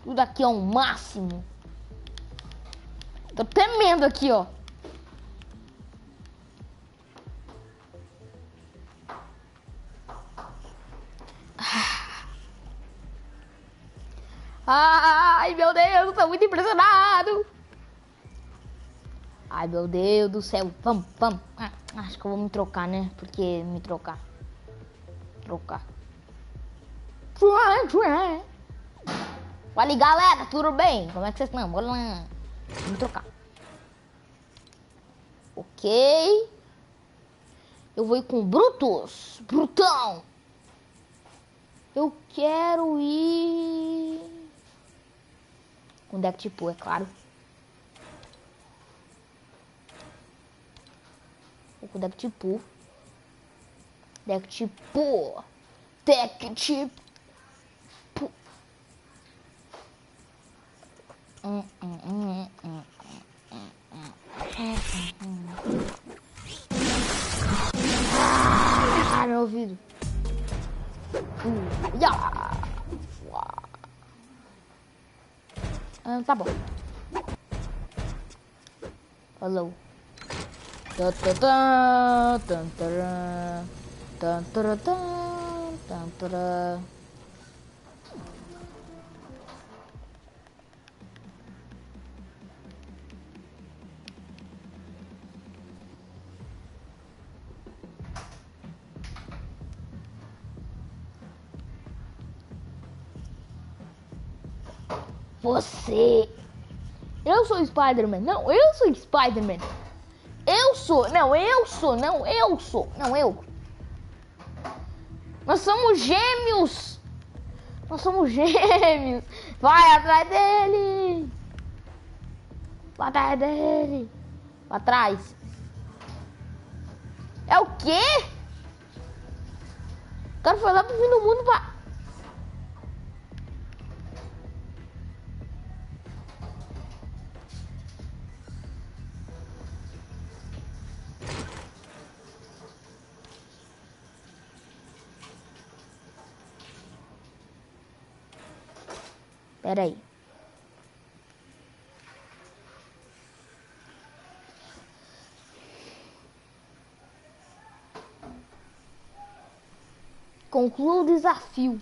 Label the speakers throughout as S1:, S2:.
S1: Tudo aqui é um máximo. Tô temendo aqui, ó. Ai, meu Deus, tô muito impressionado. Ai, meu Deus do céu. Vamos. Acho que eu vou me trocar, né? Porque me trocar. Fala, galera, tudo bem? Como é que vocês estão? Bora lá. Vamos trocar. Ok. Eu vou ir com Brutus. Brutão. Eu quero ir com deck tipo, é claro. Vou com deck tipo. Deck tipo. Ah, meu ouvido. Tá bom. Falou. Você. Eu sou Spider-Man. Não, eu sou Spider-Man. Eu sou. Não, eu sou. Não, eu sou. Não, eu. Nós somos gêmeos. Nós somos gêmeos. Vai atrás dele. Vai atrás dele. Pra trás. É o quê? O cara foi lá pro fim do mundo pra... Pera aí. Conclua o desafio.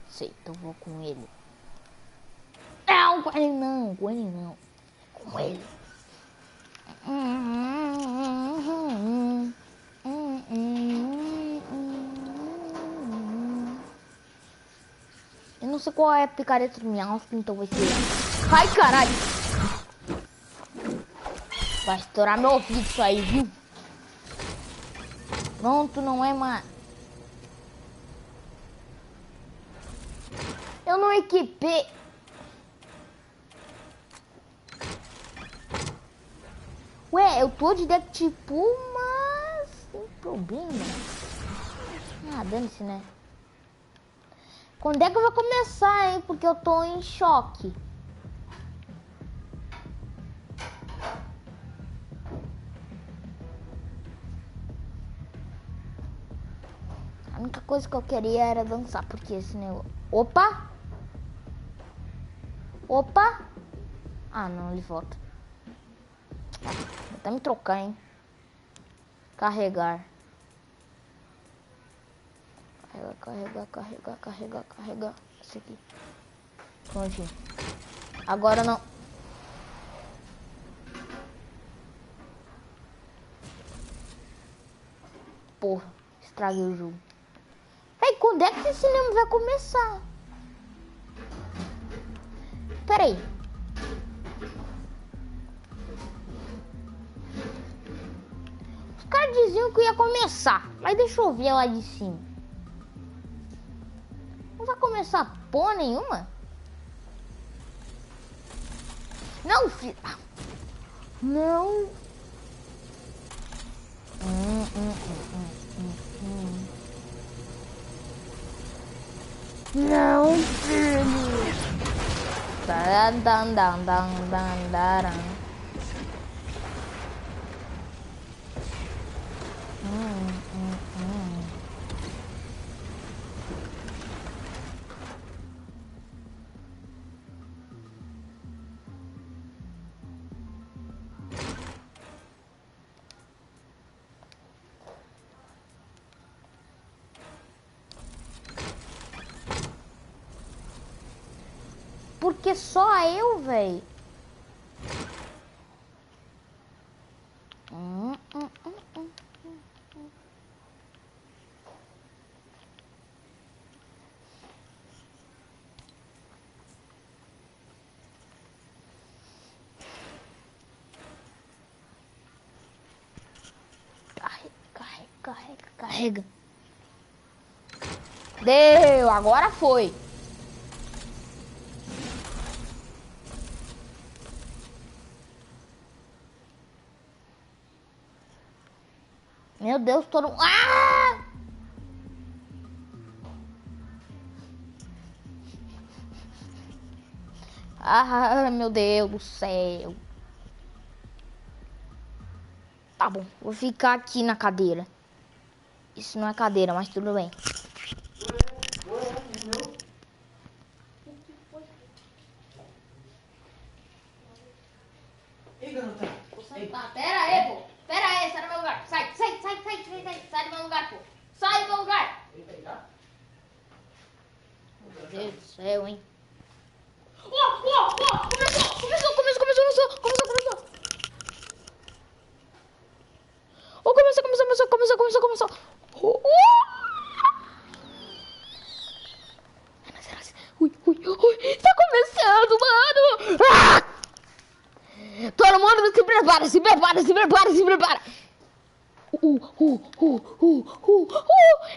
S1: Sei, então vou com ele. Não, com ele não. Com ele não. Com ele. Eu não sei qual é a picareta do minha então vai ser. Ai, caralho! Vai estourar meu ouvido isso aí, viu? Pronto, não é mais. Eu não equipei. Ué, eu tô de deck tipo, mas tem problema. Ah, dane-se, né? Quando é que vai começar, hein? Porque eu tô em choque. A única coisa que eu queria era dançar, porque esse negócio... Opa! Opa! Ah, não, ele volta. Vou até me trocar, hein? Carregar. Carregar. Isso aqui. Prontinho. Agora não. Porra, estraguei o jogo. Ei, quando é que esse cinema vai começar? Pera aí. Os caras diziam que ia começar, mas deixa eu ver lá de cima. Não vai começar porra nenhuma? Não, filho. Não. Não, filho. porque só eu, velho. Carrega. Deu, agora foi. Meu Deus, todo mundo... Ah! Ah, meu Deus do céu. Tá bom, vou ficar aqui na cadeira. Isso não é cadeira, mas tudo bem.
S2: Ei, garota.
S1: Tá, pera aí, pô. Pera aí, sai do meu lugar. Sai do meu lugar, pô. Sai do meu lugar. Meu Deus do céu, hein. Começou. Oh, começou. Ui, tá começando, mano. Ah! Todo mundo se prepara.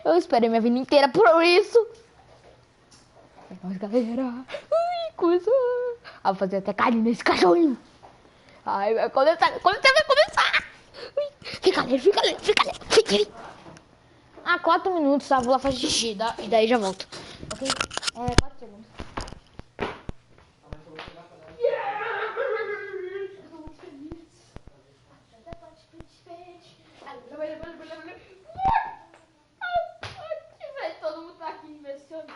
S1: Eu esperei minha vida inteira por isso. Mas galera, ui, começou. Vou fazer até carinho nesse cachorrinho. Ai, vai começar. Ui, fica ali. 4 minutos, tá? Vou lá fazer xixi, e daí já volto. Ok? 4 segundos. Todo mundo tá aqui investigando.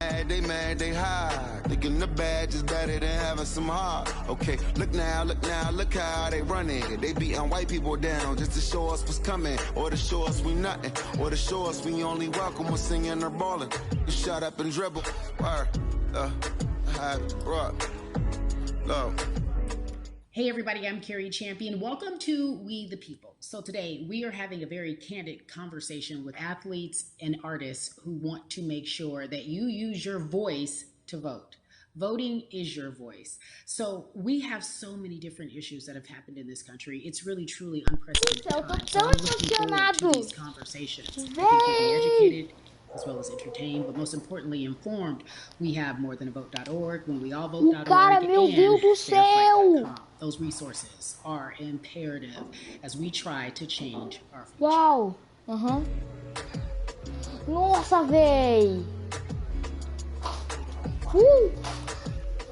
S2: They mad, they high. Thinking the badge is better than having some heart. Okay, look now, look how they running. They beating white people down just to show us what's coming. Or to show us we nothing. Or to show us we only welcome when singing or balling. You shut up and dribble. Word. Rock. Love.
S3: Hey everybody, I'm Carrie Champion. Welcome to We the People. So today we are having a very candid conversation with athletes and artists who want to make sure that you use your voice to vote. Voting is your voice. So we have so many different issues that have happened in this country. It's really, truly unprecedented time. So I'm looking forward to these conversations. I think you'll be educated as well as entertained, but most importantly informed. We have morethanavote.org, whenweallvote.org,
S1: cara, meu Deus do céu!
S3: Those resources are imperative as we try to change our future.
S1: Uau! Nossa, véi!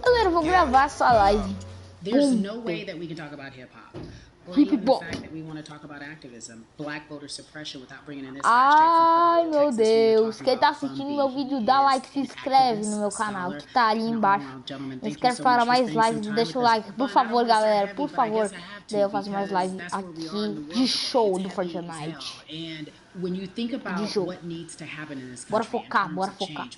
S1: Galera, eu vou gravar essa live.
S3: There's no way that we can talk about hip-hop. Or even the fact that we want to talk about activism, black voter suppression without bringing in this
S1: Ai, meu Deus. Quem tá assistindo meu vídeo, dá like, se inscreve no meu canal, que tá ali embaixo. Se inscreve para mais lives, deixa o like, por favor, galera, por favor. Daí eu faço mais lives aqui de show do Fortnite. De jogo. Bora focar, bora focar.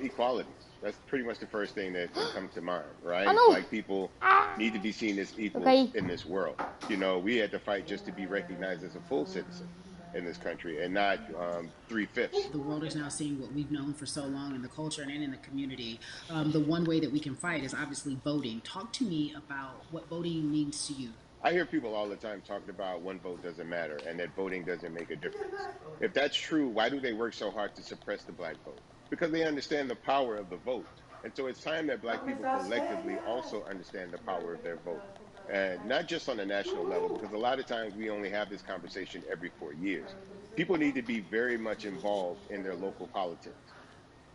S4: Equality. That's pretty much the first thing that comes to mind, right? Like people need to be seen as equal in this world. You know, we had to fight just to be recognized as a full citizen in this country and not 3/5.
S3: The world is now seeing what we've known for so long in the culture and in the community. The one way that we can fight is obviously voting. Talk to me about what voting means to you.
S4: I hear people all the time talking about one vote doesn't matter and that voting doesn't make a difference. If that's true, why do they work so hard to suppress the black vote? Because they understand the power of the vote. And so it's time that black people collectively also understand the power of their vote. And not just on a national level, because a lot of times we only have this conversation every 4 years. People need to be very much involved in their local politics.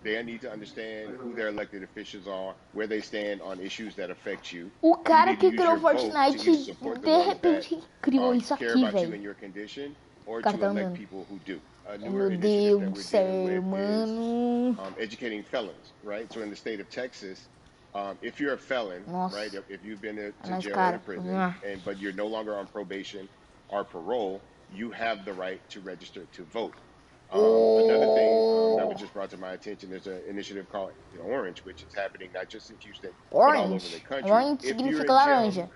S4: They need to understand who their elected officials are, where they stand on issues that affect you.
S1: O cara que criou Fortnite de repente criou isso aqui, velho.
S4: Or to elect people who do.
S1: Meu Deus do céu, mano.
S4: Educating felons, right? So in the state of Texas, if you're a felon, right? If you've been to jail or to prison, but you're no longer on probation or parole, you have the right to register to vote. Another thing that was just brought to my attention, there's an initiative called Orange, which is happening not just in Houston, but all over the country.
S1: Orange significa laranja.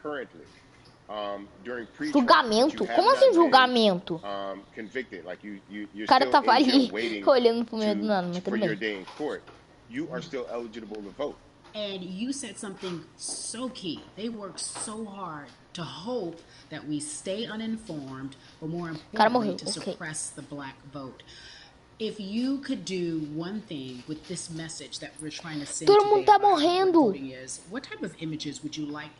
S1: Julgamento? Como assim julgamento? O cara tava ali olhando pro meio do nada, mas tudo bem.
S4: You are still eligible to vote.
S3: And you said something so key. They work so hard to hope that we stay uninformed, but more importantly, to suppress the black vote. If you could do one thing with this message that we're trying to send
S1: today about voting
S3: is, what type of images would you like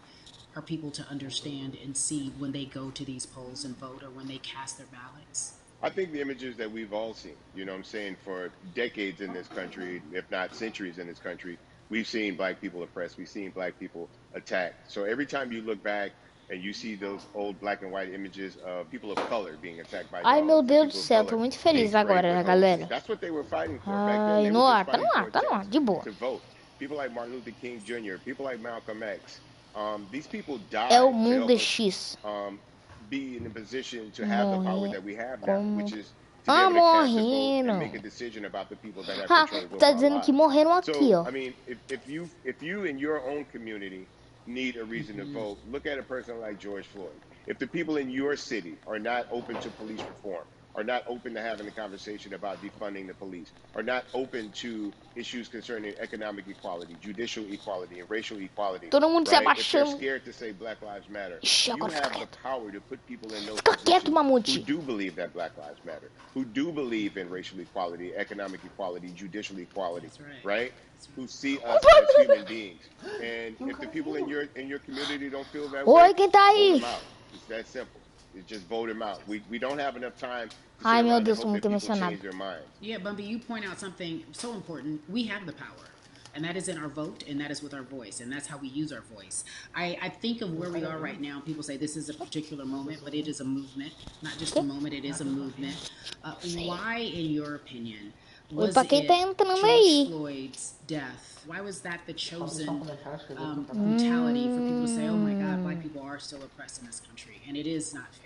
S3: our people to understand and see when they go to these polls and vote or when they cast their ballots?
S4: I think the images that we've all seen, you know what I'm saying, for decades in this country, if not centuries in this country, we've seen black people oppressed, we've seen black people attacked. So every time you look back and you see those old black and white images of people of color being attacked by
S1: Ai, meu Deus do céu, tô muito feliz agora, galera.
S4: That's what they were fighting for.
S1: Ai, no ar, tá no ar, de boa.
S4: To vote. People like Martin Luther King Jr., people like Malcolm X. These people died
S1: é o mundo X.
S4: Be in a position to have the power that we have now, which is to be able to cast a vote and make a decision about the people that have control over
S1: tá dizendo que morreram aqui, ó.
S4: So, I mean, if you in your own community need a reason to vote, look at a person like George Floyd. If the people in your city are not open to police reform, are not open to having a conversation about defunding the police, are not open to issues concerning economic equality, judicial equality, and racial equality,
S1: todo mundo se
S4: right? If they're
S1: abaixando.
S4: scared to say Black Lives Matter,
S1: Ixi,
S4: you
S1: agora
S4: have
S1: fica
S4: the power to put people in those
S1: Fica quieto, Mamute.
S4: who do believe that Black Lives Matter, who do believe in racial equality, economic equality, judicial equality, right? Who see us as human beings. And if the people in your community don't feel that way,
S1: quem tá aí?
S4: vote them out. It's that simple. It's just vote them out. We don't have enough time to
S1: Ai, meu
S4: sit around
S1: Deus,
S4: and
S1: tô
S4: hope
S1: muito
S4: that people
S1: emocionado.
S4: change their minds.
S3: Yeah, Bumpy, you point out something so important. We have the power. And that is in our vote, and that is with our voice, and that's how we use our voice. I think of where we are right now. People say this is a particular moment, but it is a movement. Not just a moment, it is a movement. Why, in your opinion,
S1: Oi
S3: Was
S1: pra quem tá
S3: it
S1: entrando
S3: George
S1: aí.
S3: Floyd's death? Why was that the chosen brutality for people to say, oh my God, black people are still oppressed in this country? And it is not fair.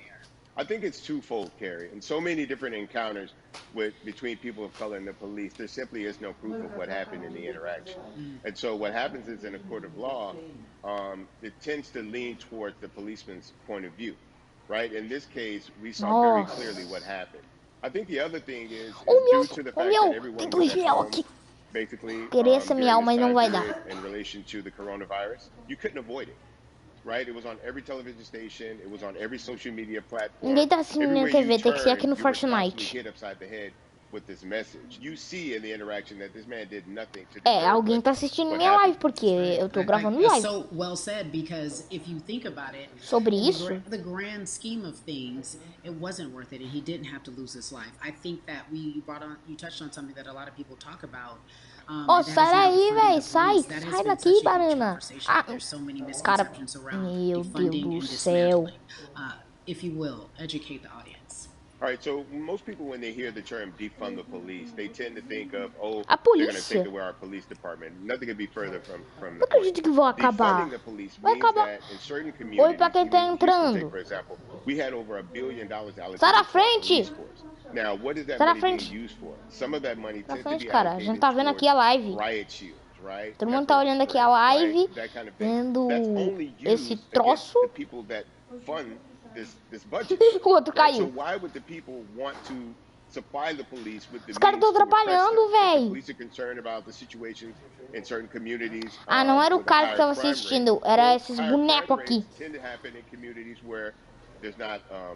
S4: I think it's twofold, Carrie. In so many different encounters between people of color and the police, there simply is no proof of what happened in the interaction. And so what happens is in a court of law, it tends to lean towards the policeman's point of view, right? In this case, we saw very clearly what
S1: Nossa.
S4: happened. I think the other thing is due
S1: Ô,
S4: to the
S1: meu, ô,
S4: fact that
S1: meu, tem
S4: everyone was
S1: dois
S4: at
S1: miau
S4: home
S1: aqui.
S4: basically
S1: Queria essa
S4: during
S1: miau,
S4: this
S1: mas não
S4: time
S1: vai dar.
S4: period in relation to the coronavirus. You couldn't avoid it, right? It was on every television station. It was on every social media platform.
S1: Ninguém tá assistindo na
S4: Everywhere you
S1: TV, tem que ser aqui
S4: turn,
S1: no
S4: you were constantly
S1: Fortnite.
S4: hit upside the head with this message. You see in the interaction that this man did nothing to
S1: É,
S4: deserve
S1: alguém tá assistindo
S4: what
S1: minha
S4: happened.
S1: live, porque eu tô gravando
S3: It's
S1: live.
S3: so well said, because if you think about it,
S1: Sobre
S3: in
S1: isso,
S3: the grand scheme of things, it wasn't worth it, and he didn't have to lose his life. I think that you touched on something that a lot of people talk about.
S1: ó,
S3: And that
S1: sai
S3: is now
S1: daí,
S3: defunding
S1: véi,
S3: the
S1: sai,
S3: police. That has
S1: sai
S3: been
S1: daqui,
S3: such a huge
S1: banana.
S3: conversation.
S1: Ah,
S3: There's so many
S1: cara,
S3: misconceptions around
S1: meu Deus
S3: defunding
S1: do
S3: and
S1: céu.
S3: dismantling. If you will, educate the audience.
S4: All right, so most people, when they hear the term defund the police, they tend to think of, oh,
S1: A
S4: they're going to take
S1: polícia.
S4: away our police department. Nothing could be further from
S1: Não
S4: the point.
S1: acredito que vão
S4: Defunding
S1: acabar.
S4: the police
S1: Vai
S4: means
S1: acabar.
S4: that in certain
S1: Oi pra
S4: communities,
S1: quem tá
S4: even Houston, take,
S1: entrando.
S4: for example, we had over $1 billion
S1: Sai
S4: allocated
S1: da
S4: to our
S1: frente.
S4: police force. Now, what is that
S1: Sai da
S4: money being
S1: frente.
S4: used for? Some of that money
S1: Na
S4: tends to
S1: frente,
S4: be
S1: cara. A gente
S4: allocated
S1: tá vendo aqui a
S4: towards
S1: live.
S4: riot shields, right?
S1: Todo mundo tá
S4: Pepper
S1: olhando aqui
S4: spray,
S1: a live,
S4: right? That kind of thing. That's
S1: vendo
S4: only
S1: esse
S4: used
S1: troço.
S4: against the people that fund this budget.
S1: O outro
S4: Right? So
S1: caiu.
S4: why would the people want to supply the police with the
S1: Os caras
S4: means
S1: estão
S4: to oppress them?
S1: atrapalhando,
S4: If the
S1: véi.
S4: police are concerned about the situations in certain communities
S1: Ah, não era o
S4: with a
S1: cara que
S4: higher
S1: tava
S4: crime rate.
S1: assistindo. Era esses
S4: Higher crime
S1: bonecos
S4: rates
S1: aqui.
S4: tend to happen in communities where there's not
S1: Ai,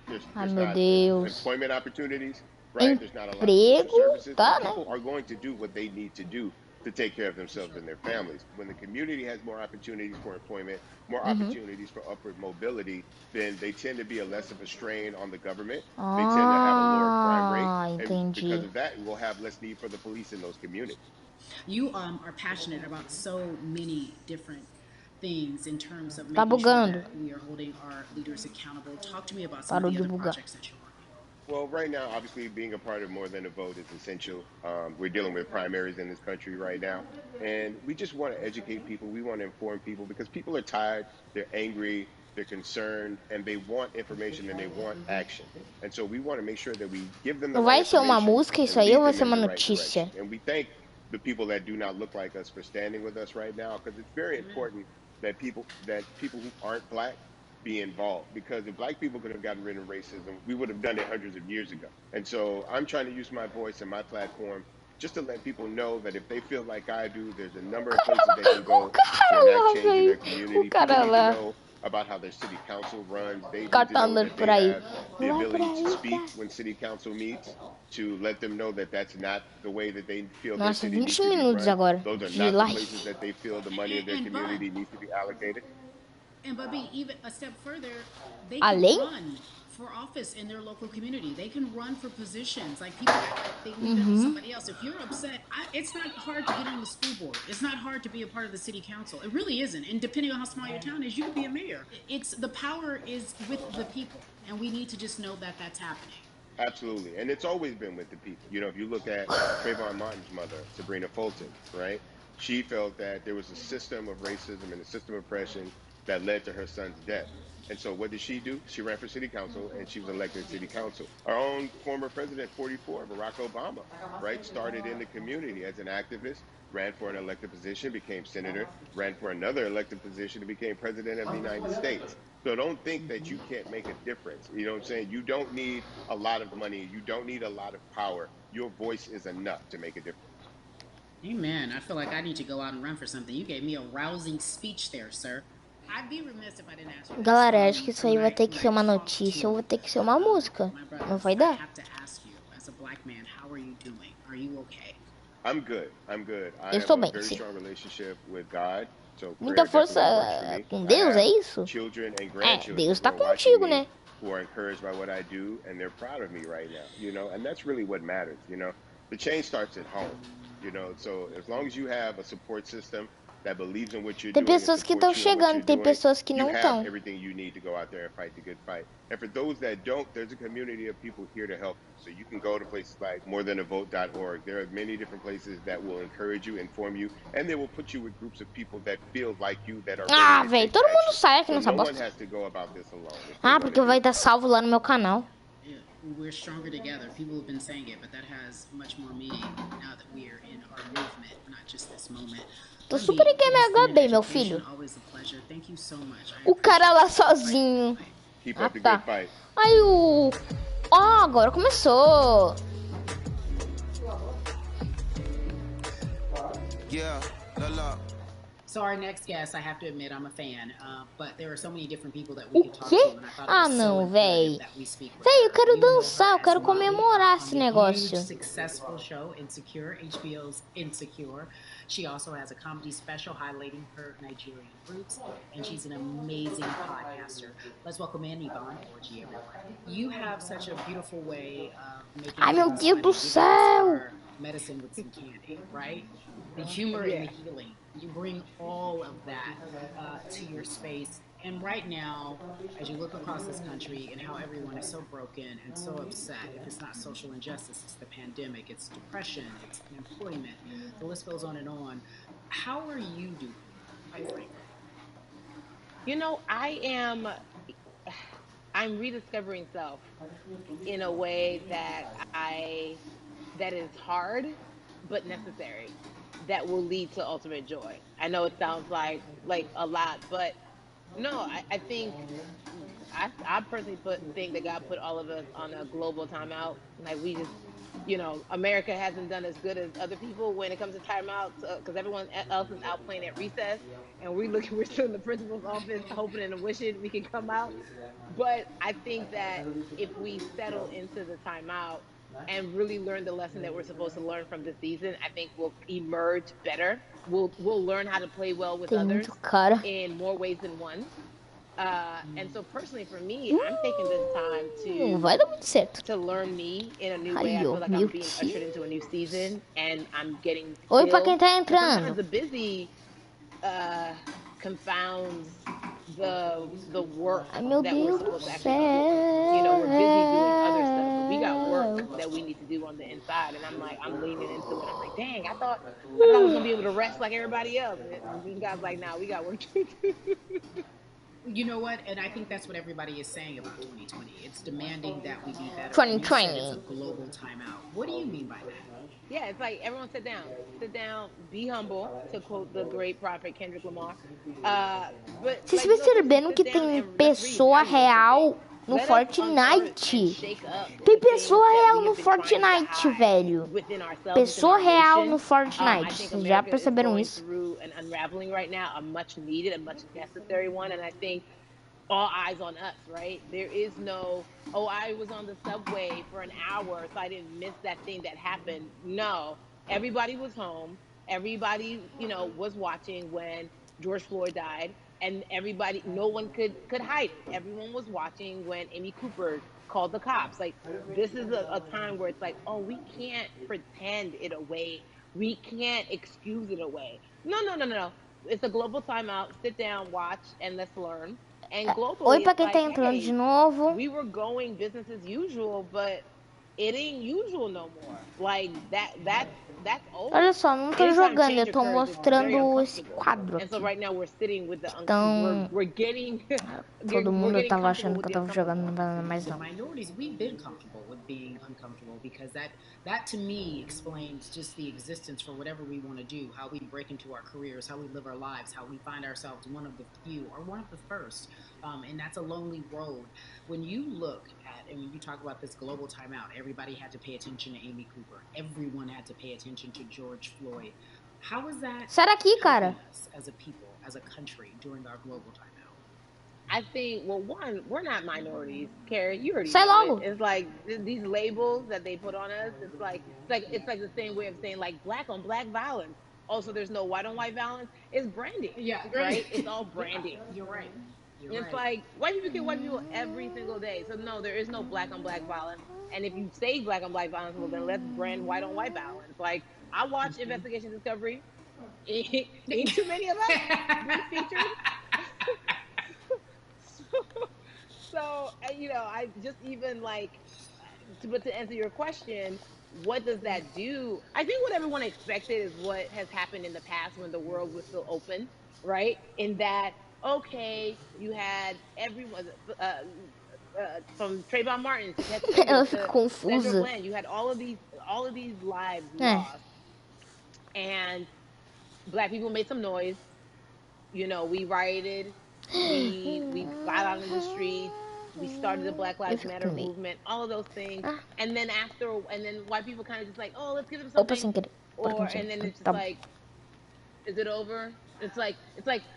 S4: there's
S1: meu
S4: not
S1: Deus.
S4: employment opportunities, right? There's not a lot of
S1: Emprego,
S4: social services.
S1: tá,
S4: And
S1: né?
S4: people are going to do what they need to do to take care of themselves and their families. When the community has more opportunities for employment, more opportunities for upward mobility, then they tend to be less of a strain on the government. They tend to have a lower crime rate. And because
S1: entendi.
S4: of that, we'll have less need for the police in those communities.
S3: You are passionate about so many different things in terms of
S1: Tá
S3: making sure
S1: bugando.
S3: that we are holding our leaders accountable. Talk to me about some
S1: Parou
S3: of the
S1: de
S3: other
S1: bugar.
S3: projects that you're working on.
S4: Well, right now, obviously, being a part of More Than a Vote is essential. We're dealing with primaries in this country right now, and we just want to educate people. We want to inform people because people are tired, they're angry, they're concerned, and they want information and they want action. And so we want to make sure that we give them the
S1: Não
S4: right
S1: vai ser uma
S4: information
S1: música isso
S4: and
S1: aí ou
S4: lead
S1: vai
S4: them
S1: ser
S4: in
S1: uma
S4: the right
S1: notícia?
S4: direction. And we thank the people that do not look like us for standing with us right now, because it's very important that people who aren't black be involved, because if black people could have gotten rid of racism, we would have done it hundreds of years ago. And so I'm trying to use my voice and my platform just to let people know that if they feel like I do, there's a number of places they can go to enact change in their community. People need to know about how their city council runs. They need to know that they have the ability to speak when city council meets, to let them know that that's not the way that they feel their
S1: Nossa,
S4: city needs
S1: 20
S4: to be
S1: minutos
S4: run.
S1: agora
S4: Those are
S1: de
S4: not the
S1: live.
S4: places that they feel the money of their community needs to be allocated.
S3: And but being even a step further, they
S1: Além?
S3: can run for office in their local community. They can run for positions. Like people act like they leave it to somebody else. If you're upset, it's not hard to get on the school board. It's not hard to be a part of the city council. It really isn't. And depending on how small your town is, you can be a mayor. It's the power is with the people, and we need to just know that that's happening.
S4: Absolutely. And it's always been with the people. You know, if you look at Trayvon Martin's mother, Sabrina Fulton, right? She felt that there was a system of racism and a system of oppression that led to her son's death. And so what did she do? She ran for city council and she was elected to city council. Our own former president, 44, Barack Obama, right? Started in the community as an activist, ran for an elected position, became senator, ran for another elected position and became president of the United States. So don't think that you can't make a difference. You know what I'm saying? You don't need a lot of money. You don't need a lot of power. Your voice is enough to make a difference.
S3: Amen. I feel like I need to go out and run for something. You gave me a rousing speech there, sir. I'd be remiss if I didn't ask you.
S1: Galera, acho que isso aí vai ter que ser uma notícia ou vai ter que ser uma música. Não vai
S3: I
S1: dar?
S3: have to ask you, as a black man, how are you doing? Are you okay?
S4: I'm good. I'm good. I
S1: Eu
S4: have
S1: estou
S4: a
S1: bem,
S4: very
S1: sim.
S4: strong relationship with God. So
S1: Muita
S4: prayer
S1: força
S4: definitely works for me.
S1: com
S4: I
S1: Deus, é
S4: have
S1: isso?
S4: children and
S1: É,
S4: grandchildren
S1: Deus
S4: who
S1: tá
S4: are watching
S1: contigo,
S4: me,
S1: né?
S4: who are encouraged by what I do, and they're proud of me right now, you know, and that's really what matters, you know. The change starts at home, you know, so as long as you have a support system that believes in what you're
S1: Tem
S4: doing and
S1: pessoas que estão
S4: supports you in what you're
S1: chegando, tem
S4: doing,
S1: pessoas que
S4: you
S1: não
S4: have
S1: estão.
S4: everything you need to go out there and fight the good fight. And for those that don't, there's a community of people here to help you. So you can go to places like morethanavote.org. There are many different places that will encourage you, inform you, and they will put you with groups of people that feel like you, that are ready
S1: Ah,
S4: to
S1: velho,
S4: take
S1: todo mundo
S4: action.
S1: sai aqui
S4: So
S1: nessa
S4: no one
S1: bosta.
S4: has to go about this alone if they
S1: Ah,
S4: want to
S1: porque
S4: do
S1: vai
S4: it.
S1: estar salvo lá no meu canal.
S3: Yeah, we're stronger together. People have been saying it, but that has much more meaning now that we are in our movement, not just this moment.
S1: Tô super em QMH, meu filho.
S3: Always a pleasure. Thank you so much.
S1: O cara lá sozinho.
S4: Keep
S1: Ah,
S4: up the
S1: tá.
S4: good fight.
S1: Aí o... Ó, agora começou.
S2: Yeah, la.
S3: So our next guest, I have to admit, I'm a fan, but there are so many different people that we
S1: O
S3: could talk
S1: quê?
S3: to, and I thought
S1: Ah,
S3: it was so
S1: não, véi.
S3: imperative that we speak with
S1: Véi, eu
S3: her.
S1: quero
S3: You know
S1: dançar,
S3: her
S1: eu quero
S3: as Molly,
S1: comemorar esse
S3: on the
S1: negócio.
S3: huge, successful show Insecure, HBO's Insecure. She also has a comedy special highlighting her Nigerian roots, and she's an amazing podcaster. Let's welcome in Yvonne Orji, everyone. You have such a beautiful way of making
S1: Ai, meu
S3: things
S1: Deus
S3: funny.
S1: do
S3: You guys
S1: céu.
S3: are medicine with some candy, right? The humor and the healing. You bring all of that to your space. And right now, as you look across this country and how everyone is so broken and so upset, if it's not social injustice, it's the pandemic, it's depression, it's unemployment, the list goes on and on. How are you doing, quite frankly?
S5: You know, I'm rediscovering self in a way that is hard but necessary, that will lead to ultimate joy. I know it sounds like a lot, but no, I think I personally think that God put all of us on a global timeout. Like we just, America hasn't done as good as other people when it comes to timeouts, because everyone else is out playing at recess, and we're still in the principal's office hoping and wishing we can come out. But I think that if we settle into the timeout and really learn the lesson that we're supposed to learn from this season, I think we'll emerge better. We'll learn how to play well with
S1: Tem
S5: others
S1: muito cara.
S5: in more ways than one. And so personally for me, I'm taking this time
S1: Não vai dar muito certo.
S5: to learn me in a new way. I
S1: Ai, ó,
S5: feel like
S1: meu
S5: I'm being
S1: Deus.
S5: ushered into a new season, and I'm getting
S1: Oi pra quem
S5: skilled.
S1: tá
S5: And sometimes
S1: entrando.
S5: the busy confounds the work
S1: Ai, meu
S5: that we're
S1: Deus do
S5: supposed to actually be doing. You know, we're busy doing other stuff, but we got work
S1: céu.
S5: that we need to do on the inside. And I'm leaning into it. I'm like, dang, I thought I was gonna be able to rest like everybody else. And God's like, nah, we got work to do.
S3: You know what? And I think that's what everybody is saying about 2020. It's demanding that we be better.
S1: 2020.
S3: You said it's a global timeout. What do you mean by that?
S5: Yeah, it's like everyone sit down, be humble, to quote the great prophet Kendrick Lamar. But
S1: Vocês
S5: like,
S1: perceberam que tem pessoa real no Fortnite? Tem pessoa real no Fortnite, velho. Pessoa real no Fortnite. Vocês já perceberam isso?
S5: An unraveling right now, a much needed, a much necessary one, and I think all eyes on us, right? There is no, oh, I was on the subway for an hour, so I didn't miss that thing that happened. No, everybody was home. Everybody, was watching when George Floyd died, and everybody, no one could hide it. Everyone was watching when Amy Cooper called the cops. Like, this is a time where it's like, oh, we can't pretend it away. We can't excuse it away. No. It's a global timeout. Sit down, watch, and let's learn. And globally,
S1: Oi pra quem
S5: it's
S1: tá
S5: like,
S1: entrando
S5: hey,
S1: de novo.
S5: we were going business as usual, but it ain't usual no more. Like that's over.
S1: Olha só, não tô jogando, eu tô mostrando esse quadro
S5: And so
S1: aqui.
S5: right now we're sitting with the
S1: Então,
S5: we're getting
S1: todo mundo
S5: getting
S1: tava
S5: comfortable
S1: achando
S5: with
S1: que eu
S5: the
S1: tava jogando,
S5: uncomfortable.
S1: mas não.
S3: Minorities, we've been comfortable with being uncomfortable because that to me explains just the existence for whatever we want to do, how we break into our careers, how we live our lives, how we find ourselves one of the few or one of the first. And that's a lonely road. When you look at, and when you talk about this global timeout, everybody had to pay attention to Amy Cooper. Everyone had to pay attention to George Floyd. How is that
S1: Sai daqui, cara.
S3: helping us as a people, as a country during our global timeout?
S5: I think, well, one, we're not minorities, Carrie. You already
S1: Sai
S5: know
S1: logo.
S5: it. It's like these labels that they put on us. It's like the same way of saying like black on black violence. Also, there's no white on white violence. It's branding.
S3: Yeah,
S5: right. It's all branding.
S3: You're right.
S5: It's like white people kill white people every single day. So no, there is no black on black violence. And if you say black on black violence, well then let's brand white on white violence. Like I watched Investigation Discovery. Ain't too many of us being featured. So, I just even like, but to answer your question, what does that do? I think what everyone expected is what has happened in the past when the world was still open, right? In that, okay, you had everyone from Trayvon Martin to Ted
S1: Ela
S5: Cruz
S1: fica
S5: to Sandra
S1: confusa.
S5: Bland, you had all of these lives
S1: É.
S5: lost, and Black people made some noise. We rioted, we got out in the streets, we started the Black
S1: Eu
S5: Lives
S1: fico
S5: Matter
S1: com medo.
S5: movement, all of those things.
S1: Ah,
S5: And then white people kind of just like, oh, let's give them
S1: opa,
S5: something.
S1: sem querer. Para que não seja.
S5: And then it's just
S1: Tá bom.
S5: like, is it over? It's like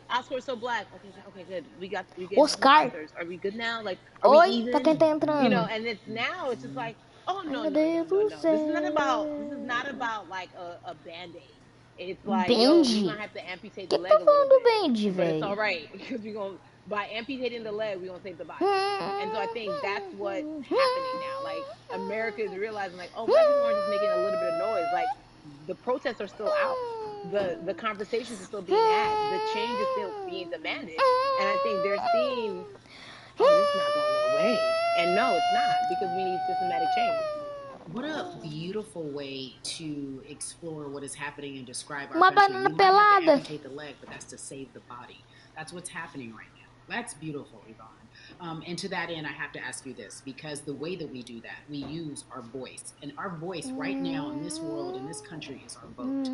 S5: Oscar is so black. Okay, good. We gave them some
S1: Oscar.
S5: Oscars. Are we good now? Like, are we
S1: Oi, pra quem
S5: even?
S1: tá entrando.
S5: And it's just like, oh,
S1: Ai,
S5: no,
S1: meu
S5: no, no,
S1: Deus
S5: no,
S1: do
S5: no. This is
S1: céu.
S5: not about like a band-aid. It's like, yo, we
S1: Benji?
S5: might have to amputate the
S1: Quem tá
S5: leg a little
S1: falando do
S5: bit,
S1: Benji,
S5: but it's
S1: velho?
S5: all right because by amputating the leg, we're gonna save the body. And so I think that's what's happening now. Like, America is realizing, like, oh, black people aren't just making a little bit of noise. Like, the protests are still out. The conversations are still being had. The change is still being demanded. And I think they're seeing, oh, this is not going no way. And no, it's not, because we need systematic change.
S3: What a beautiful way to explore what is happening and describe our
S1: Uma
S3: country.
S1: banana
S3: We might have to
S1: pelada.
S3: amputate the leg, but that's to save the body. That's what's happening right now. That's beautiful, Yvonne. And to that end, I have to ask you this, because the way that we do that, we use our voice. And our voice right now in this world, in this country, is our vote.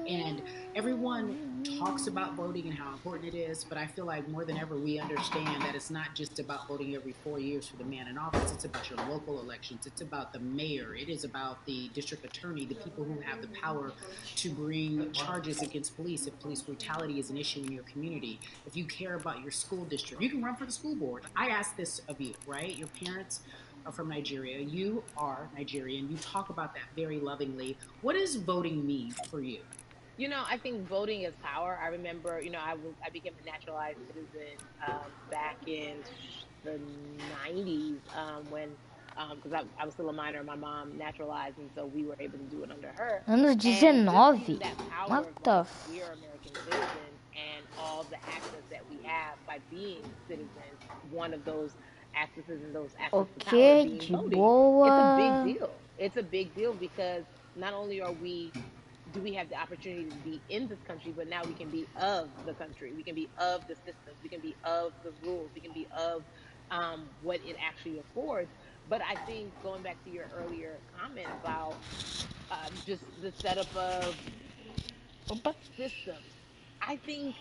S3: And everyone talks about voting and how important it is, but I feel like more than ever we understand that it's not just about voting every 4 years for the man in office. It's about your local elections. It's about the mayor. It is about the district attorney, the people who have the power to bring charges against police if police brutality is an issue in your community. If you care about your school district, you can run for the school board. I ask this of you, right? Your parents are from Nigeria. You are Nigerian. You talk about that very lovingly. What does voting mean for you?
S5: I think voting is power. I remember, I became a naturalized citizen back in the 90s when, because I was still a minor, my mom naturalized, and so we were able to do it under her.
S1: Anos
S5: And just
S1: 19.
S5: seeing that power
S1: What
S5: of
S1: the
S5: like, we are American citizens, and all the access that we have by being citizens, one of those accesses and those access to power
S1: Ok,
S5: being
S1: de
S5: voting. It's a big
S1: boa.
S5: deal. It's a big deal because not only do we have the opportunity to be in this country, but now we can be of the country. We can be of the systems. We can be of the rules. We can be of what it actually affords. But I think going back to your earlier comment about just the setup of
S1: Opa.
S5: systems, I think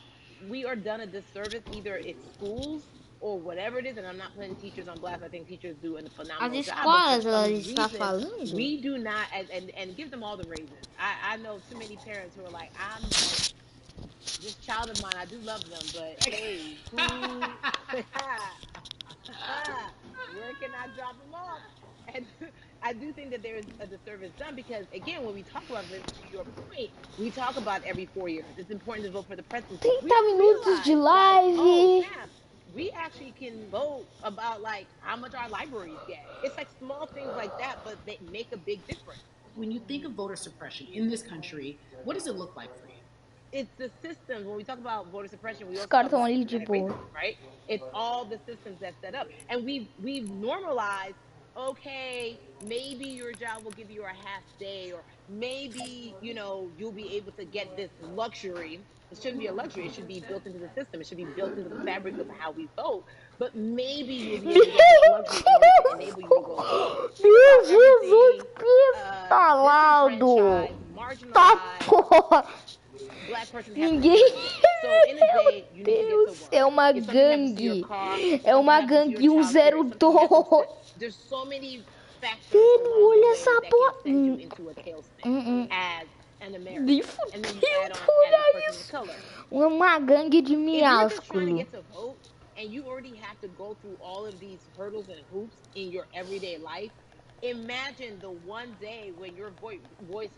S5: we are done a disservice. Either it's schools or whatever it is, and I'm not putting teachers on blast. I think teachers do a
S1: As
S5: phenomenal job, but for
S1: escolas, ela
S5: some
S1: está
S5: reason,
S1: falando?
S5: we do not, and give them all the raises. I know too many parents who are like, I'm like, this child of mine, I do love them, but hey, who, where can I drop them off? And I do think that there is a disservice done because, again, when we talk about this, to your point, we talk about every 4 years. It's important to vote for the presidency. We
S1: 30
S5: don't
S1: minutos de
S5: realize, like, oh,
S1: live.
S5: snap, we actually can vote about, like, how much our libraries get. It's like small things like that, but they make a big difference.
S3: When you think of voter suppression in this country, what does it look like for you?
S5: It's the systems. When we talk about voter suppression, we
S1: Os
S5: also
S1: caras
S5: talk
S1: estão
S5: about
S1: ali de
S5: systematic
S1: boa.
S5: racism, right? It's all the systems that set up, and we've normalized. Okay, maybe your job will give you a half day, or maybe you'll be able to get this luxury. It shouldn't be a luxury. It should be built into the system. It should be built into the fabric of how we vote. But maybe you'll be able to get this luxury in order to enable you to go vote. Think
S1: Meu
S5: about
S1: Jesus
S5: everything
S1: Cristo!
S5: disenfranchised,
S1: Tá
S5: marginalized
S1: porra!
S5: Black person have to
S1: Ninguém.
S5: experience. So in a day, you need to get to
S1: Deus,
S5: work.
S1: é uma
S5: If something happens to your
S1: gangue.
S5: car,
S1: É
S5: something
S1: uma
S5: happens to your
S1: gangue
S5: child care, something happens
S1: 102.
S5: to, there's so many factors
S1: Velho,
S5: along the
S1: olha
S5: way
S1: essa
S5: that can
S1: porra.
S5: send you into a tailspin as an
S1: Nem
S5: American. And then you add
S1: fudendo,
S5: on as a
S1: olha
S5: person of
S1: isso.
S5: color.
S1: Uma gangue de
S5: If you're just trying to
S1: minúsculo.
S5: get to vote and you already have to go through all of these hurdles and hoops in your everyday life, imagine the one day when your voice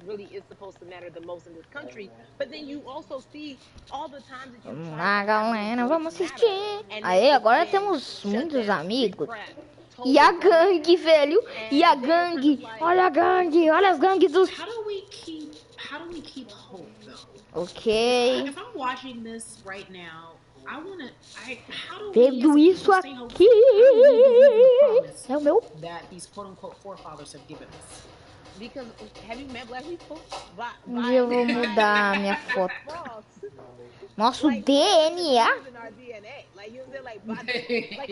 S5: really is supposed to matter the most in this country, but then you also see all the times that you've tried to
S1: Ah,
S5: have your
S1: galera,
S5: voice
S1: vamos
S5: matter,
S1: assistir.
S5: and then
S1: Aí,
S5: it's
S1: agora
S5: been
S1: temos
S5: shut
S1: muitos
S5: down,
S1: amigos.
S5: repressed,
S1: E
S5: told
S1: a
S5: to go
S1: gangue,
S5: away.
S1: velho. E a
S5: And then you're kind of
S1: gangue.
S5: like,
S1: Olha a gangue. Olha as gangues dos...
S3: How do we keep hope though?
S1: Ok.
S3: If I'm watching this right now, how do we
S1: Vendo
S3: as a
S1: isso
S3: people stay
S1: aqui.
S3: hopeful? How do we believe in the promise
S1: É o meu.
S3: that these quote unquote forefathers have given us?
S5: Because have you met black people?
S1: Um dia eu vou mudar a minha foto.
S5: False.
S1: Nosso
S5: Like we have this
S1: DNA.
S5: in our DNA. Like you know what I'm saying? Like by the, like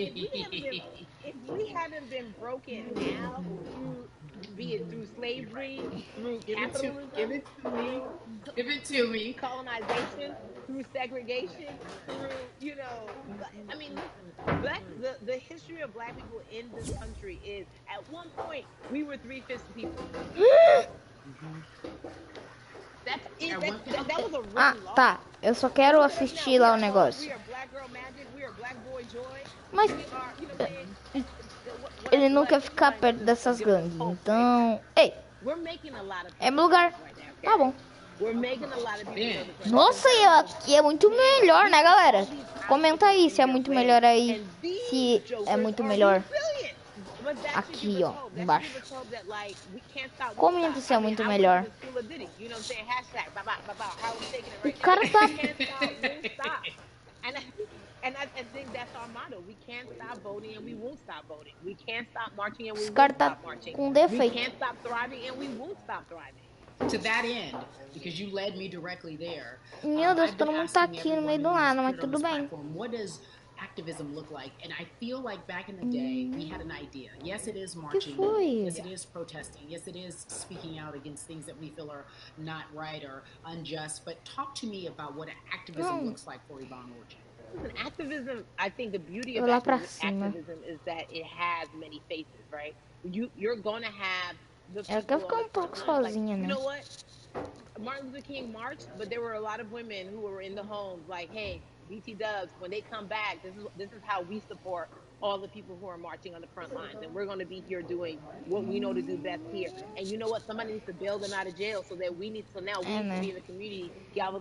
S5: if we haven't been broken now through be it through slavery, through capitalism,
S3: Give it to me.
S5: through
S3: Give it to me.
S5: colonization, through segregation, through I mean listen, the history of black people in this country is at one point we were 3/5 people. That's it.
S3: At one,
S5: That was a
S1: Ah,
S5: written law.
S1: tá. Eu só quero
S5: Look at us now.
S1: assistir
S5: We
S1: lá o
S5: are
S1: negócio.
S5: we are black girl magic. We are black boy joy.
S1: Mas
S5: We are, you know what I'm saying?
S1: ele não quer ficar perto dessas gangues. Então... Ei,
S5: We're making a lot of
S1: é meu lugar.
S5: right now, okay?
S1: Tá bom.
S5: We're making a lot of people nervous.
S1: Nossa, e aqui é muito melhor, né, galera? Comenta aí se é muito melhor aí. Se é muito melhor aqui, ó, embaixo. Comenta se é muito melhor. O cara tá...
S5: I think that's our motto. We can't stop voting and we won't stop voting. We can't stop marching and we
S1: Esse
S5: won't
S1: cara tá
S5: stop marching.
S1: com
S5: We
S1: defeito.
S5: can't stop thriving and we won't stop thriving.
S3: To that end, because you led me directly there.
S1: Meu Deus,
S3: I've
S1: todo
S3: been
S1: mundo tá
S3: asking
S1: aqui no meio do
S3: everyone who's
S1: nada, mas
S3: appeared on
S1: tudo
S3: this
S1: bem.
S3: platform, what does activism look like? And I feel like back in the day, we had an idea. Yes, it is marching.
S1: foi?
S3: Yes, it is protesting. Yes, it is speaking out against things that we feel are not right or unjust. But talk to me about what activism looks like for Yvonne Orchard.
S5: Listen, activism, I think the beauty of
S1: Lá pra
S5: activism is that it has many faces, right? You're going to have the
S1: Ela
S5: people
S1: quer ficar
S5: on the
S1: pouco
S5: front line. Like,
S1: sozinha,
S5: you
S1: né?
S5: know what? Martin Luther King marched, but there were a lot of women who were in the homes like, hey, BT Dubs, when they come back, this is how we support all the people who are marching on the front lines. And we're going to be here doing what we know to do best here. And you know what? Somebody needs to bail them out of jail so that we need to be in the community,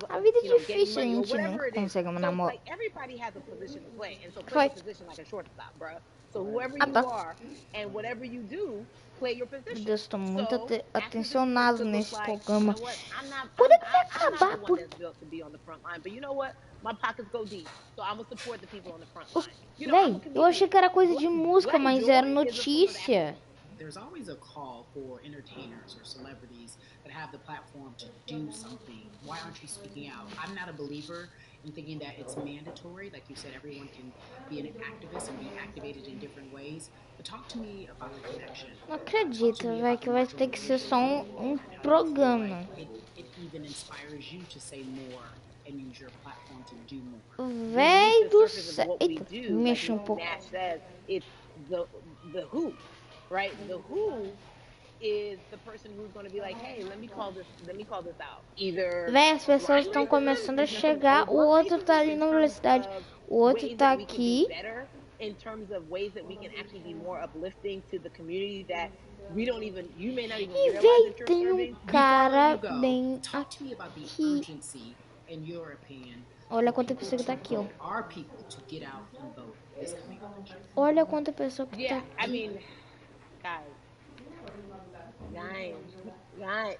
S1: A vida é difícil, a gente nunca consegue um namoro.
S5: Like everybody has a position to play. And so play your position like a shortstop, bro. So whoever you are and whatever you do, play your position.
S1: Deus, estou muito atencionado nesse programa.
S5: I'm
S1: Poderia
S5: not
S1: acabar
S5: the one
S1: por...
S5: that's built to be on the front line, but you know what? My pockets go deep, so I'm gonna support the people on the front line.
S1: Véi, eu achei que era coisa de música, mas era notícia.
S3: There's always a call for entertainers or celebrities that have the platform to do something. Why aren't you speaking out? I'm not a believer in thinking that it's mandatory. Like you said, everyone can be an activist and be activated in different ways. But talk to me about the connection.
S1: Não acredito, véi, que vai ter que ser só um programa.
S3: It even inspires you to say more and use your platform to do more.
S1: Véi do céu. Eita, mexe um pouco.
S5: Nash says it's the who, right? The who is the person who's going to be like, hey, let me call this out. Either
S1: Véi, as pessoas estão começando a chegar, o outro tá ali na velocidade, o outro tá aqui.
S5: In terms of ways that we can actually be more uplifting to the community that we don't even, you may not even realize that you're serving.
S1: Cara bem
S3: Talk to me about the urgency, in your opinion.
S1: Olha quanta pessoa que tá aqui, ó.
S3: Our people to get out and vote this coming election.
S1: Olha quanta pessoa que tá aqui.
S5: I mean, guys,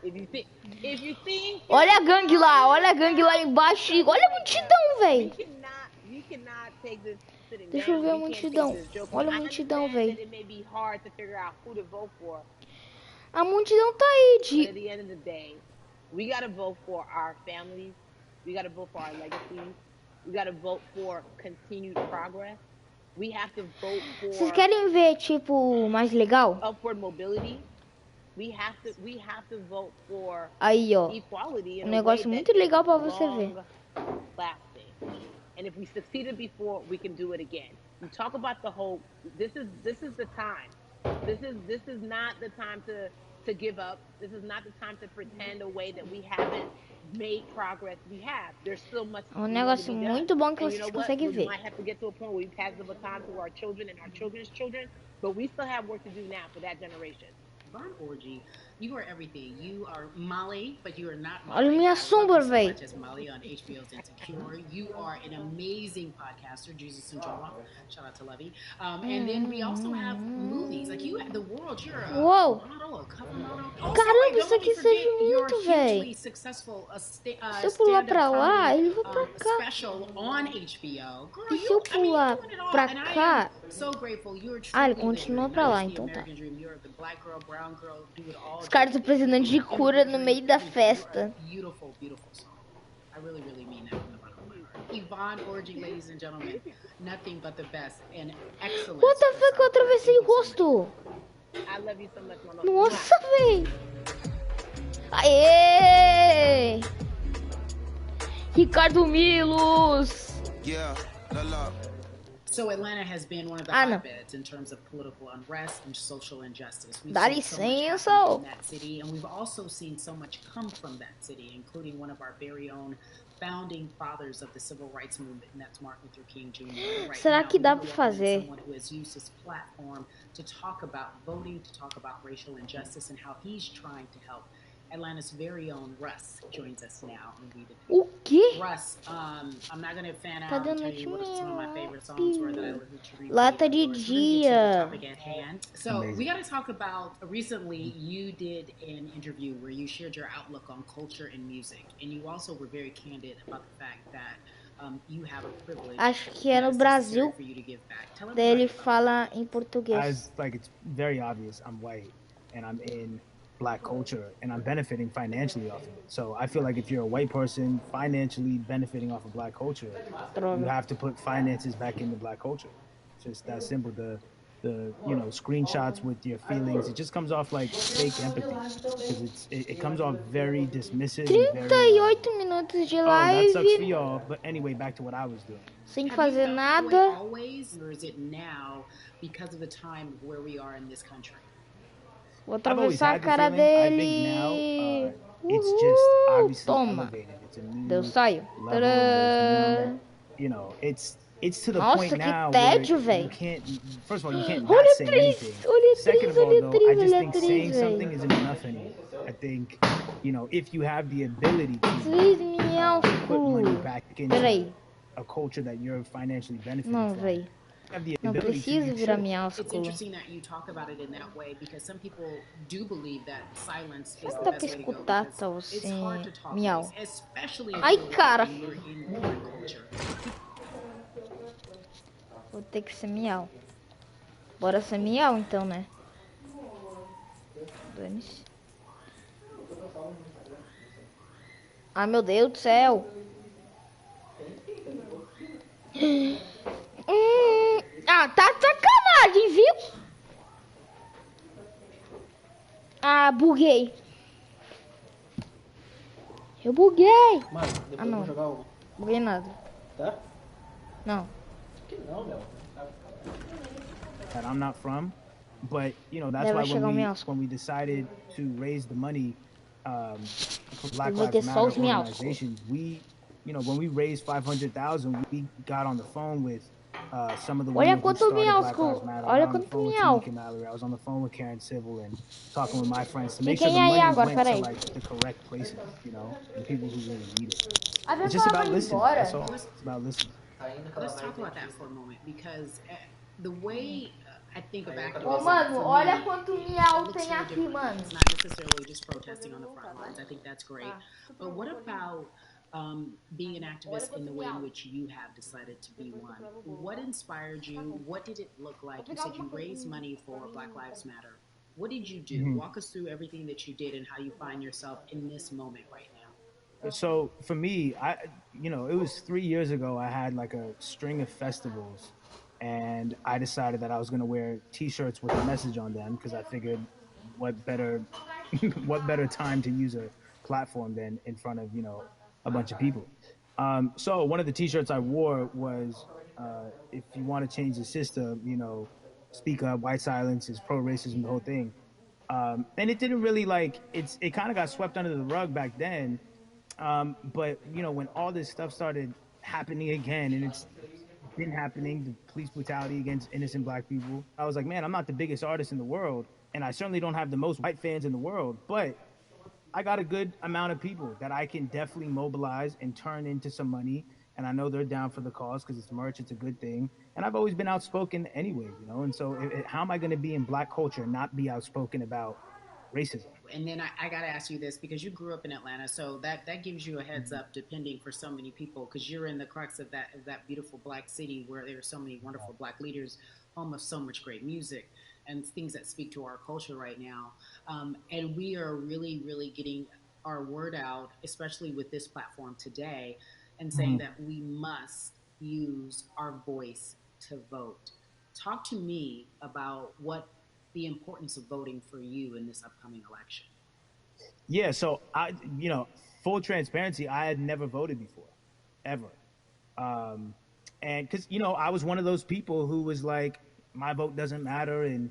S5: if you think
S1: olha a gangue lá embaixo. Olha a multidão, véi.
S5: We cannot take this.
S1: Deixa eu ver a multidão. Olha a multidão, véi. A multidão tá aí, de...
S5: At the end of the day, we gotta vote for our families. We gotta vote for our legacies. We gotta vote for continued progress. We have to vote for.
S1: Vocês querem ver, tipo, mais legal?
S5: Upward mobility. We have to vote for
S1: aí, ó,
S5: equality.
S1: Um negócio muito legal pra você ver.
S5: Lasting. And if we succeeded before, we can do it again. You talk about the whole. This is the time. This is not the time to give up. This is not the time to pretend away that we haven't made progress. We have. There's still much.
S1: Negócio muito bom que vocês conseguem ver.
S5: We might have to get to a point where we pass the baton to our children and our children's children, but we still have work to do now for that generation.
S3: Von Orgy, you are everything. You are Molly, but you are not
S1: Olha
S3: Molly.
S1: minha
S3: I love
S1: sombra,
S3: you so
S1: velho.
S3: much as Molly on HBO's Insecure. You are an amazing podcaster, Jesus and Jola. Shout out to Lovey. And then we also have movies. Like you, the world, you're a
S1: Uou.
S3: model, a cover model. Also,
S1: Caramba,
S3: wait, don't
S1: isso
S3: let me
S1: aqui
S3: forget
S1: serve
S3: your
S1: muito,
S3: hugely
S1: velho.
S3: successful
S1: Se eu pular
S3: stand-up
S1: pra lá,
S3: comedy
S1: ele vai pra cá.
S3: special on HBO. Girl,
S1: E se eu
S3: I mean, you're
S1: pular
S3: doing it all.
S1: pra
S3: And I am
S1: cá...
S3: so grateful. You are
S1: Ah, ele
S3: truly living,
S1: continua pra
S3: not
S1: lá,
S3: just the
S1: então tá.
S3: American dream. You're the black girl, brown girl, do it all.
S1: Os caras estão precisando de cura no meio da festa.
S3: Beautiful, beautiful soul. I really, really mean that from the bottom of my heart. Yvonne Orgy, ladies and gentlemen, nothing but the best and excellent.
S1: What the fuck, eu atravessei o rosto.
S5: I love you so much, mama.
S1: Nossa, véi. Aê! Ricardo Milos.
S2: Yeah, la.
S3: So Atlanta has been one of the hotbeds in terms of political unrest and social injustice. We've
S1: Dá
S3: seen so much
S1: licença.
S3: happen in that city, and we've also seen so much come from that city, including one of our very own founding fathers of the civil rights movement, and that's Martin Luther King Jr. Right
S1: Será
S3: now,
S1: que dá pra fazer?
S3: someone who has used his platform to talk about voting, to talk about racial injustice, and how he's trying to help. Atlanta's very own Russ joins us now.
S1: O quê?
S3: Russ, I'm not gonna fan out
S1: Tá
S3: and
S1: dando
S3: tell
S1: aqui
S3: you what some of my favorite songs
S1: minha
S3: were that I listened to recently.
S1: lata de
S3: We're gonna get to the
S1: dia.
S3: topic at hand. So we got to talk about recently you did an interview where you shared your outlook on culture and music, and you also were very candid about the fact that you have a privilege.
S1: Acho que é no Brasil. Daí ele fala em português.
S6: As like it's very obvious, I'm white and I'm in Black culture and I'm benefiting financially off of it. So I feel like if you're a white person financially benefiting off of Black culture, you have to put finances back into Black culture. It's just that simple. The screenshots with your feelings, it just comes off like fake empathy because it comes off very dismissive.
S1: 38 minutos de live.
S6: That sucks for y'all. But anyway, back to what I was doing.
S1: Sem fazer nada.
S3: Always, or is it now because of the time where we are in this country?
S1: Vou atravessar a cara dele.
S6: It's just obviously
S1: Toma.
S6: elevated. It's a new
S1: Deu, saio.
S6: level. It's to the point now where you can't. First of all, you can't not say anything. Second of all, though, I just think saying something isn't enough anymore. I think, if you have the ability to put money back into a culture that you're financially benefiting from.
S1: Não preciso virar minhasco.
S3: It's interesting that you talk about it in that way because some people do believe that silence is the best way to go. It's hard to talk, especially if you're in your culture.
S1: Vou ter que ser miau. Bora ser miau então, né? Dane-se. Ai, meu Deus do céu. Tá de sacanagem, viu? Buguei. Eu buguei.
S7: Mano, depois eu vou jogar o...
S1: Buguei nada.
S7: Tá?
S1: Não.
S7: Não, meu.
S6: That I'm not from, but that's why when we decided to raise the money for Black Lives Matter organizations, when we raised 500,000, we got on the phone with some of the women who started Black Lives Matter. I was on the phone with Tamika Mallory. I was on the phone with Karen Civil and talking with my friends to make sure the money went to like the correct places, and people who really need it. It's just about listening. That's all. It's about listening.
S3: Let's talk about that for a moment because the way I think of activism.
S1: Mano, olha quanto miau tem aqui, mano.
S3: It's not necessarily just protesting on the front lines. I think that's great. But what about being an activist in the way in which you have decided to be one? What inspired you? What did it look like? You said you raised money for Black Lives Matter. What did you do? Walk us through everything that you did and how you find yourself in this moment right now.
S6: So for me, it was 3 years ago. I had like a string of festivals, and I decided that I was going to wear T-shirts with a message on them because I figured, what better time to use a platform than in front of a bunch of people. So one of the T-shirts I wore was, if you want to change the system, speak up, white silence is pro-racism, the whole thing. And it didn't really it kind of got swept under the rug back then. But when all this stuff started happening again, and it's been happening, the police brutality against innocent Black people, I was like, man, I'm not the biggest artist in the world, and I certainly don't have the most white fans in the world, but I got a good amount of people that I can definitely mobilize and turn into some money. And I know they're down for the cause because it's merch, it's a good thing. And I've always been outspoken anyway, you know. And so, how am I going to be in Black culture and not be outspoken about racism?
S3: And then I got to ask you this because you grew up in Atlanta, so that gives you a heads up, depending for so many people, because you're in the crux of that beautiful Black city where there are so many wonderful Black leaders, home of so much great music and things that speak to our culture right now. And we are really, really getting our word out, especially with this platform today, and saying that we must use our voice to vote. Talk to me about what the importance of voting for you in this upcoming election.
S6: Yeah, so full transparency, I had never voted before, ever. And because I was one of those people who was like, my vote doesn't matter, and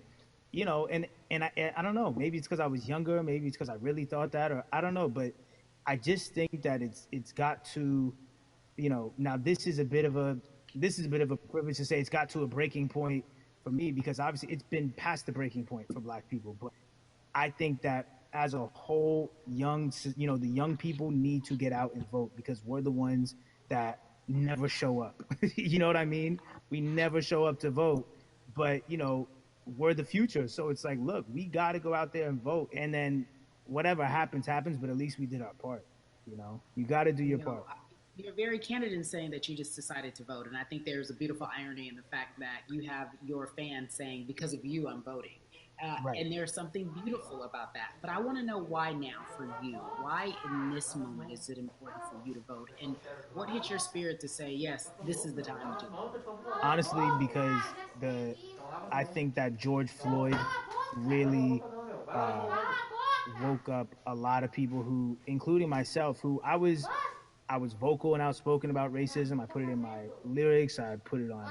S6: I don't know, maybe it's because I was younger, maybe it's because I really thought that, or I don't know, but I just think that it's got to, now this is a bit of a privilege to say it's got to a breaking point for me, because obviously it's been past the breaking point for Black people, but I think that as a whole, the young people need to get out and vote, because we're the ones that never show up. You know what I mean? We never show up to vote, but we're the future. So it's like, look, we got to go out there and vote, and then whatever happens, but at least we did our part. You got to do your part.
S3: You're very candid in saying that you just decided to vote, and I think there's a beautiful irony in the fact that you have your fans saying, because of you, I'm voting.
S6: Right.
S3: And there's something beautiful about that. But I want to know why now for you? Why in this moment is it important for you to vote? And what hit your spirit to say, yes, this is the time to do it?
S6: Honestly, because I think that George Floyd really woke up a lot of people who, including myself, who I was vocal and outspoken about racism. I put it in my lyrics. I put it on